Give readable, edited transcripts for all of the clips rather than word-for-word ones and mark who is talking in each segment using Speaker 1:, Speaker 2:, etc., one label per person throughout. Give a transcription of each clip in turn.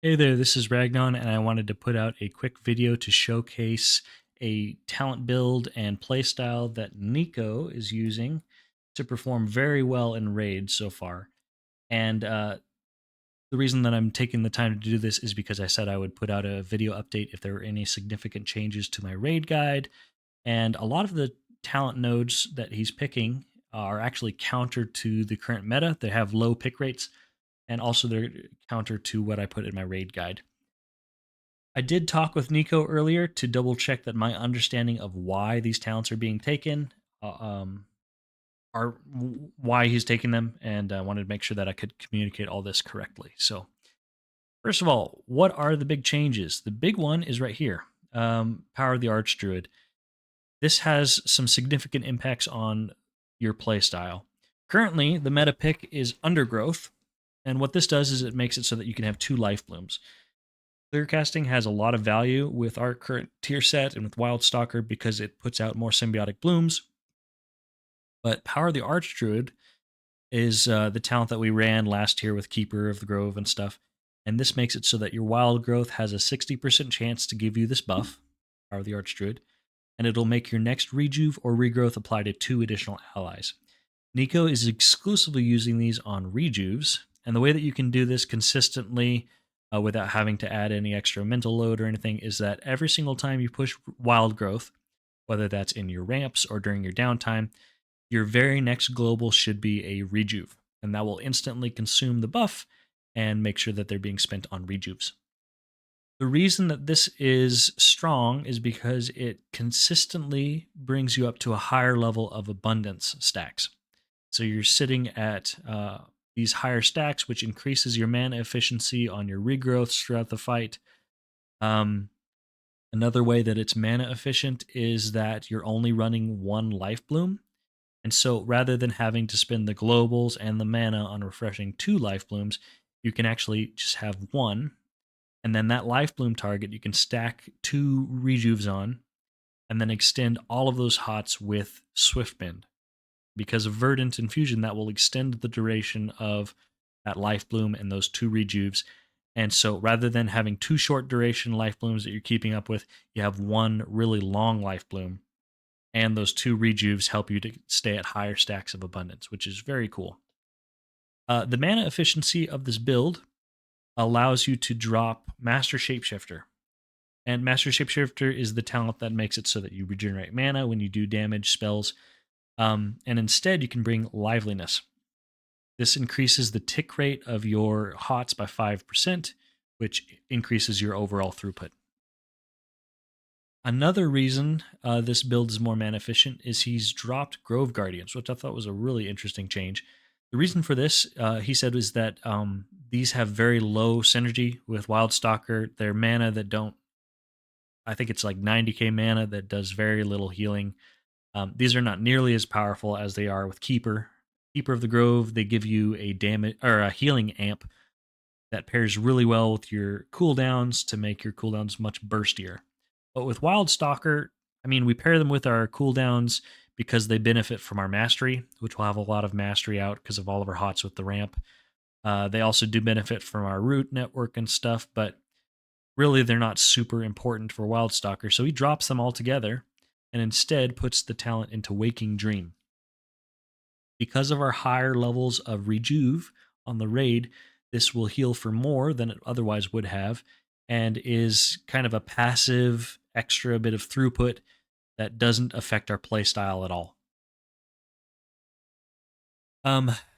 Speaker 1: Hey there, this is Ragnon, and I wanted to put out a quick video to showcase a talent build and playstyle that Nico is using to perform very well in raids so far. And the reason that I'm taking the time to do this is because I said I would put out a video update if there were any significant changes to my raid guide. And a lot of the talent nodes that he's picking are actually counter to the current meta. They have low pick rates, and also they're counter to what I put in my raid guide. I did talk with Nico earlier to double check that my understanding of why these talents are being taken, uh, um, are why he's taking them, and I wanted to make sure that I could communicate all this correctly. So, first of all, what are the big changes? The big one is right here, Power of the Archdruid. This has some significant impacts on your playstyle. Currently, the meta pick is Undergrowth, and what this does is it makes it so that you can have two life blooms. Clearcasting has a lot of value with our current tier set and with Wildstalker because it puts out more symbiotic blooms. But Power of the Archdruid is the talent that we ran last year with Keeper of the Grove and stuff. And this makes it so that your wild growth has a 60% chance to give you this buff, Power of the Archdruid, and it'll make your next rejuve or regrowth apply to 2 additional allies. Nico is exclusively using these on rejuves, and the way that you can do this consistently without having to add any extra mental load or anything is that every single time you push wild growth, whether that's in your ramps or during your downtime, your very next global should be a rejuve, and that will instantly consume the buff and make sure that they're being spent on rejuves. The reason that this is strong is because it consistently brings you up to a higher level of abundance stacks. So you're sitting at these higher stacks, which increases your mana efficiency on your regrowths throughout the fight. Um, Another way that it's mana efficient is that you're only running one life bloom. And so rather than having to spend the globals and the mana on refreshing 2 life blooms, you can actually just have one. And then that life bloom target, you can stack 2 rejuves on and then extend all of those hots with Swiftbend. Because of Verdant Infusion, that will extend the duration of that life bloom and those 2 rejuves. And so rather than having 2 short duration life blooms that you're keeping up with, you have one really long life bloom. And those 2 rejuves help you to stay at higher stacks of abundance, which is very cool. The mana efficiency of this build allows you to drop Master Shapeshifter. And Master Shapeshifter is the talent that makes it so that you regenerate mana when you do damage spells. And instead, you can bring Liveliness. This increases the tick rate of your HOTS by 5%, which increases your overall throughput. Another reason this build is more mana efficient is he's dropped Grove Guardians, which I thought was a really interesting change. The reason for this, he said, is that these have very low synergy with Wildstalker. They're mana that don't, I think it's like 90k mana that does very little healing. These are not nearly as powerful as they are with Keeper. Keeper of the Grove, they give you a damage or a healing amp that pairs really well with your cooldowns to make your cooldowns much burstier. But with Wildstalker, I mean, we pair them with our cooldowns because they benefit from our mastery, which will have a lot of mastery out because of all of our hots with the ramp. They also do benefit from our root network and stuff, but really they're not super important for Wildstalker. So he drops them all together and instead puts the talent into Waking Dream. Because of our higher levels of rejuve on the raid, this will heal for more than it otherwise would have, and is kind of a passive extra bit of throughput that doesn't affect our playstyle at all.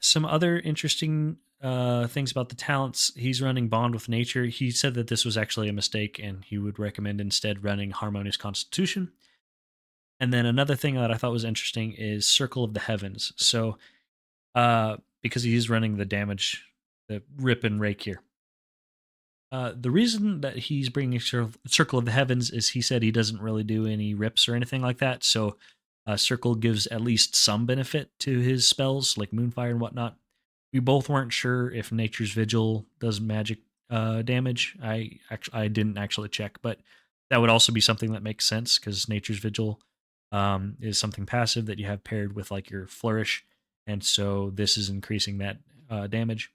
Speaker 1: Some other interesting things about the talents. He's running Bond with Nature. He said that this was actually a mistake, and he would recommend instead running Harmonious Constitution. And then another thing that I thought was interesting is Circle of the Heavens. So, because he's running the damage, the rip and rake here. The reason that he's bringing Circle of the Heavens is he said he doesn't really do any rips or anything like that. So, Circle gives at least some benefit to his spells like Moonfire and whatnot. We both weren't sure if Nature's Vigil does magic damage. I didn't actually check, but that would also be something that makes sense because Nature's Vigil is something passive that you have paired with like your Flourish, and so this is increasing that damage.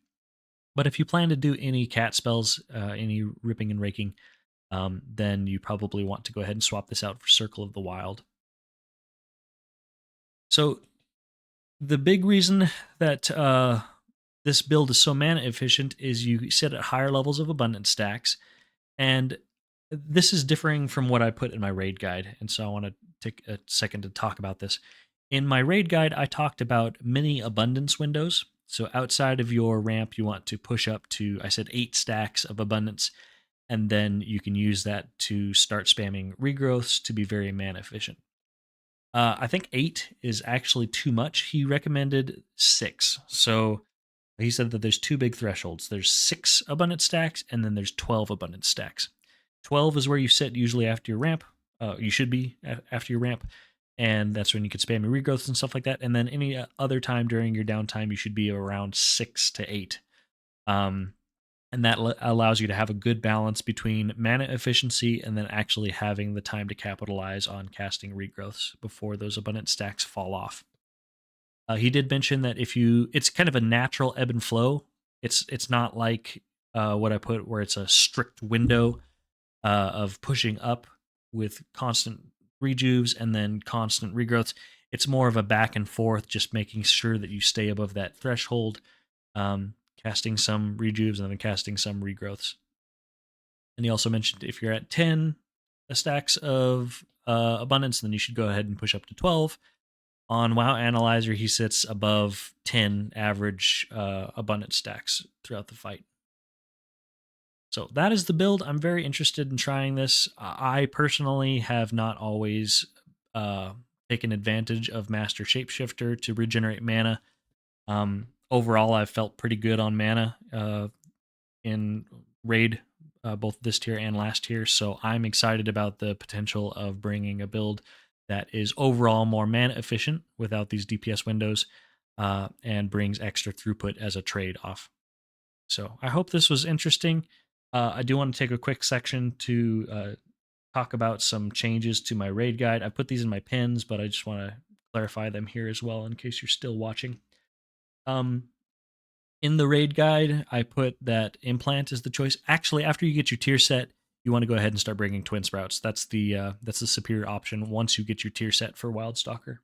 Speaker 1: But if you plan to do any cat spells, any ripping and raking, then you probably want to go ahead and swap this out for Circle of the Wild. So the big reason that this build is so mana efficient is you sit at higher levels of abundance stacks, and this is differing from what I put in my raid guide, and so I want to take a second to talk about this. In my raid guide, I talked about mini abundance windows. So outside of your ramp, you want to push up to, I said, 8 stacks of abundance, and then you can use that to start spamming regrowths to be very mana efficient. I think 8 is actually too much. He recommended 6. So he said that there's 2 big thresholds. There's 6 abundance stacks, and then there's 12 abundance stacks. 12 is where you sit usually after your ramp. You should be after your ramp, and that's when you could spam your regrowths and stuff like that. And then any other time during your downtime, you should be around 6 to 8. And that allows you to have a good balance between mana efficiency and then actually having the time to capitalize on casting regrowths before those abundant stacks fall off. He did mention that it's kind of a natural ebb and flow. It's not like what I put where it's a strict window of pushing up with constant rejuves and then constant regrowths. It's more of a back and forth, just making sure that you stay above that threshold, casting some rejuves and then casting some regrowths. And he also mentioned if you're at 10 stacks of abundance, then you should go ahead and push up to 12. On WoW Analyzer, he sits above 10 average abundance stacks throughout the fight. So that is the build. I'm very interested in trying this. I personally have not always taken advantage of Master Shapeshifter to regenerate mana. Overall, I've felt pretty good on mana in Raid, both this tier and last tier. So I'm excited about the potential of bringing a build that is overall more mana efficient without these DPS windows and brings extra throughput as a trade-off. So I hope this was interesting. I do want to take a quick section to talk about some changes to my raid guide. I put these in my pins, but I just want to clarify them here as well in case you're still watching. In the raid guide, I put that implant is the choice. Actually, after you get your tier set, you want to go ahead and start bringing twin sprouts. That's the superior option once you get your tier set for Wildstalker.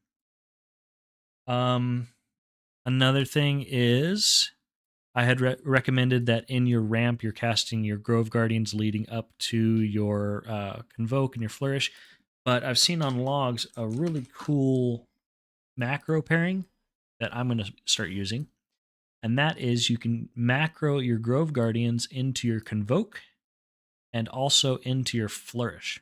Speaker 1: Another thing is I had recommended that in your ramp, you're casting your Grove Guardians leading up to your Convoke and your Flourish. But I've seen on logs a really cool macro pairing that I'm going to start using. And that is you can macro your Grove Guardians into your Convoke and also into your Flourish.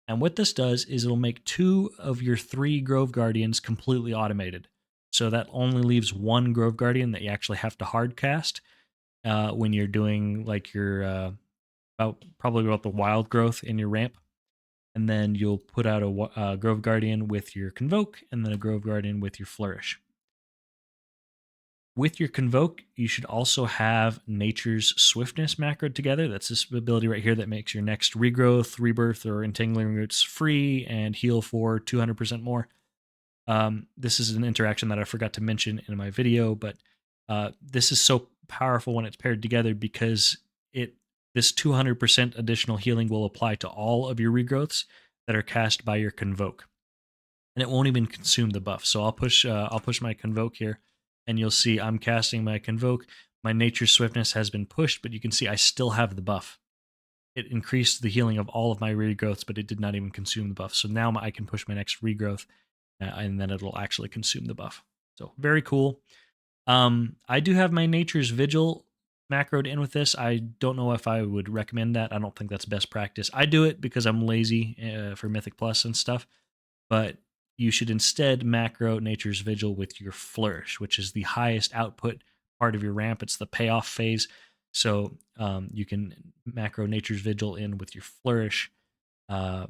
Speaker 1: And what this does is it'll make 2 of your 3 Grove Guardians completely automated. So that only leaves 1 Grove Guardian that you actually have to hard cast when you're doing like your probably about the wild growth in your ramp. And then you'll put out a Grove Guardian with your Convoke and then a Grove Guardian with your Flourish. With your Convoke, you should also have Nature's Swiftness macroed together. That's this ability right here that makes your next regrowth, rebirth, or entangling roots free and heal for 200% more. This is an interaction that I forgot to mention in my video, but this is so powerful when it's paired together because this 200% additional healing will apply to all of your regrowths that are cast by your Convoke, and it won't even consume the buff. So I'll push my Convoke here, and you'll see I'm casting my Convoke. My Nature's Swiftness has been pushed, but you can see I still have the buff. It increased the healing of all of my regrowths, but it did not even consume the buff. So now I can push my next regrowth, and then it'll actually consume the buff. So very cool. I do have my Nature's Vigil macroed in with this. I don't know if I would recommend that. I don't think that's best practice. I do it because I'm lazy for Mythic Plus and stuff, but you should instead macro Nature's Vigil with your Flourish, which is the highest output part of your ramp. It's the payoff phase. So you can macro Nature's Vigil in with your Flourish. I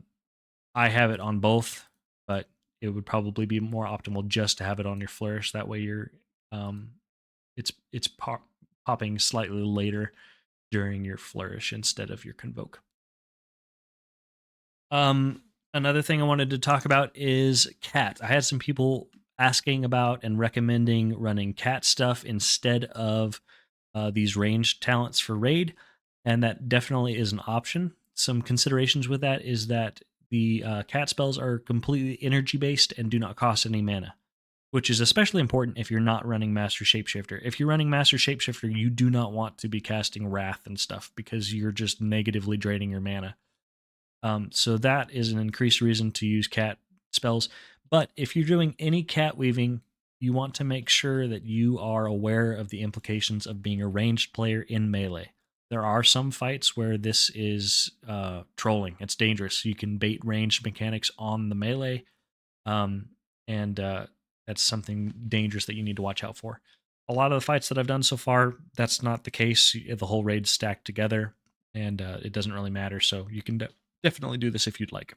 Speaker 1: have it on both, but it would probably be more optimal just to have it on your Flourish. That way you're it's popping slightly later during your Flourish instead of your Convoke. Another thing I wanted to talk about is Cat. I had some people asking about and recommending running Cat stuff instead of these ranged talents for raid, and that definitely is an option. Some considerations with that is that the cat spells are completely energy based and do not cost any mana, which is especially important if you're not running Master Shapeshifter. If you're running Master Shapeshifter, you do not want to be casting Wrath and stuff because you're just negatively draining your mana. So that is an increased reason to use cat spells. But if you're doing any cat weaving, you want to make sure that you are aware of the implications of being a ranged player in melee. There are some fights where this is trolling. It's dangerous. You can bait ranged mechanics on the melee, and that's something dangerous that you need to watch out for. A lot of the fights that I've done so far, that's not the case. The whole raid's stacked together, and it doesn't really matter. So you can definitely do this if you'd like.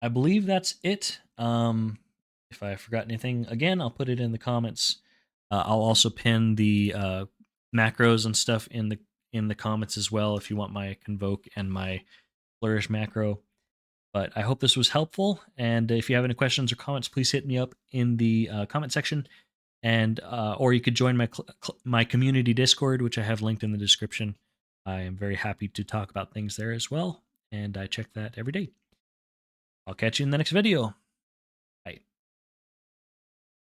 Speaker 1: I believe that's it. If I forgot anything, again, I'll put it in the comments. I'll also pin the macros and stuff in the comments as well if you want my Convoke and my Flourish macro. But I hope this was helpful. And if you have any questions or comments, please hit me up in the comment section. And or you could join my community Discord, which I have linked in the description. I am very happy to talk about things there as well, and I check that every day. I'll catch you in the next video.